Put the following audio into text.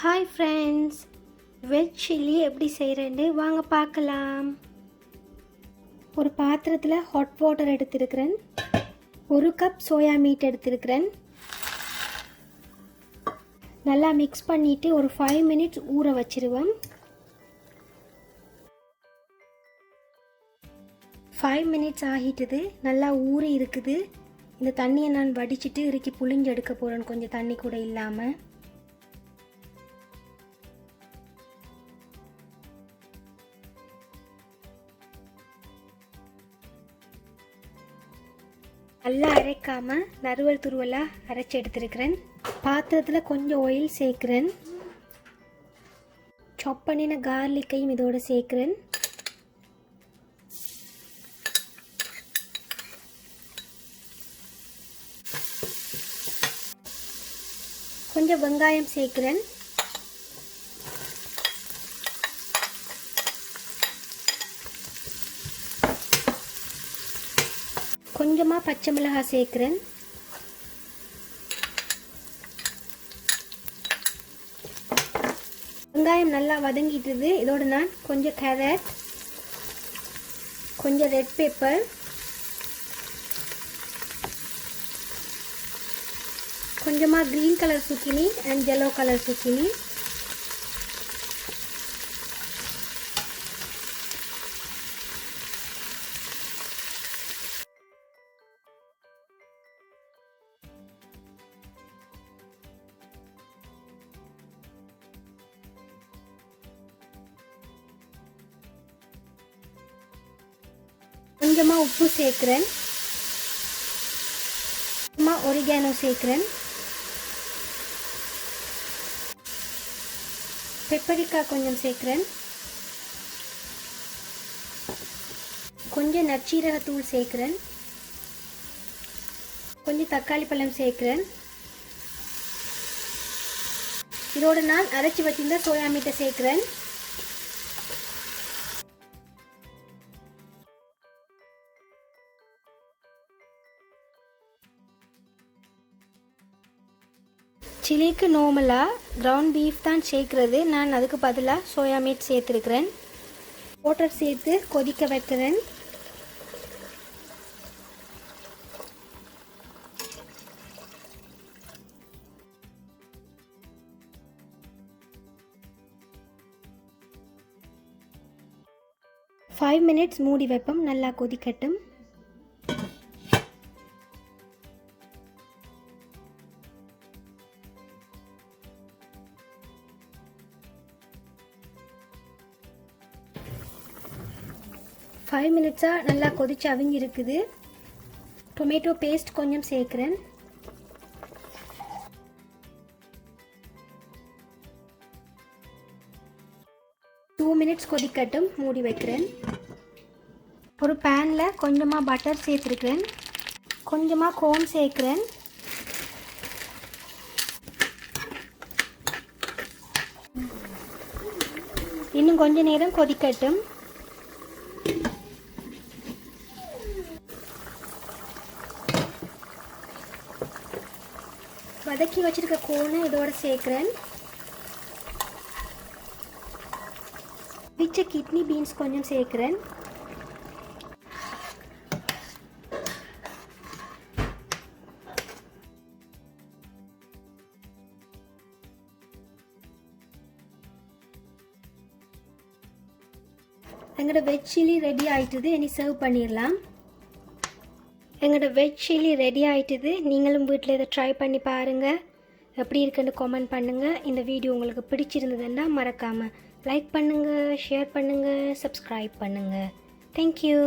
Hi friends, Veg Chili எப்படி செய்கிறேன்னு வாங்க பார்க்கலாம். ஒரு பாத்திரத்தில் ஹாட் வாட்டர் எடுத்திருக்கிறேன். 1 கப் சோயா மீட் எடுத்திருக்கிறேன். நல்லா மிக்ஸ் பண்ணிவிட்டு ஒரு 5 மினிட்ஸ் ஊற வச்சிருவேன். 5 மினிட்ஸ் ஆகிட்டுது. நல்லா ஊறி இருக்குது. இந்த தண்ணியை நான் வடிச்சிட்டு இறுக்கி புளிஞ்சு எடுக்க போகிறேன், கொஞ்சம் தண்ணி கூட இல்லாமல். நல்லா அரைக்காம நறுவல் துருவலாக அரைச்சி எடுத்துருக்கிறேன். பாத்திரத்தில் கொஞ்சம் ஆயில் சேர்க்குறேன். சாப் பண்ணின கார்லிக்கையும் இதோடு சேர்க்குறேன். கொஞ்சம் வெங்காயம் சேர்க்குறேன். கொஞ்சமாக பச்சை மிளகாய் சேர்க்குறேன். வெங்காயம் நல்லா வதங்கிட்டுது. இதோட நான் கொஞ்சம் கேரட், கொஞ்சம் ரெட் பெப்பர், கொஞ்சமாக green colour zucchini and yellow colour zucchini, கொஞ்சமாக உப்பு சேர்க்குறேன். கொஞ்சமாக ஒரிகானோ சேர்க்குறேன். பெப்பரிக்காய் கொஞ்சம் சேர்க்குறேன். கொஞ்சம் நற்சீரகத்தூள் சேர்க்குறேன். கொஞ்சம் தக்காளி பழம் சேர்க்குறேன். இதோட நான் அரைச்சி வச்சிருந்த சோயா மீட்டை சேர்க்குறேன். சில்லிக்கு நார்மலாக கிரவுண்ட் பீஃப் தான் சேர்க்குறது. நான் அதுக்கு பதிலாக சோயா மீட் சேர்த்துருக்கிறேன். வாட்டர் சேர்த்து கொதிக்க வைக்கிறேன். ஃபைவ் மினிட்ஸ் மூடி வைப்போம், நல்லா கொதிக்கட்டும். ஃபைவ் மினிட்ஸாக நல்லா கொதிச்சு அவிஞ்சு இருக்குது. டொமேட்டோ பேஸ்ட் கொஞ்சம் சேர்க்குறேன். டூ மினிட்ஸ் கொதிக்கட்டும், மூடி வைக்கிறேன். ஒரு பேனில் கொஞ்சமாக பட்டர் சேர்த்துருக்கிறேன். கொஞ்சமாக கோன் சேர்க்குறேன். இன்னும் கொஞ்ச நேரம் கொதிக்கட்டும். வதக்கி வச்சிருக்க கோனை இதோட சேர்க்குறேன். பிச்ச கிட்னி பீன்ஸ் கொஞ்சம் சேர்க்குறேன். எங்களோட வெஜ் சில்லி ரெடி ஆயிட்டுது. இனி சர்வ் பண்ணிடலாம். எங்களோட வெஜ் சில்லி ரெடி ஆகிட்டுது. நீங்களும் வீட்டில் இதை ட்ரை பண்ணி பாருங்கள். எப்படி இருக்குன்னு கமெண்ட் பண்ணுங்கள். இந்த வீடியோ உங்களுக்கு பிடிச்சிருந்ததுன்னா மறக்காமல் லைக் பண்ணுங்கள், ஷேர் பண்ணுங்கள், சப்ஸ்கிரைப் பண்ணுங்கள். தேங்க்யூ.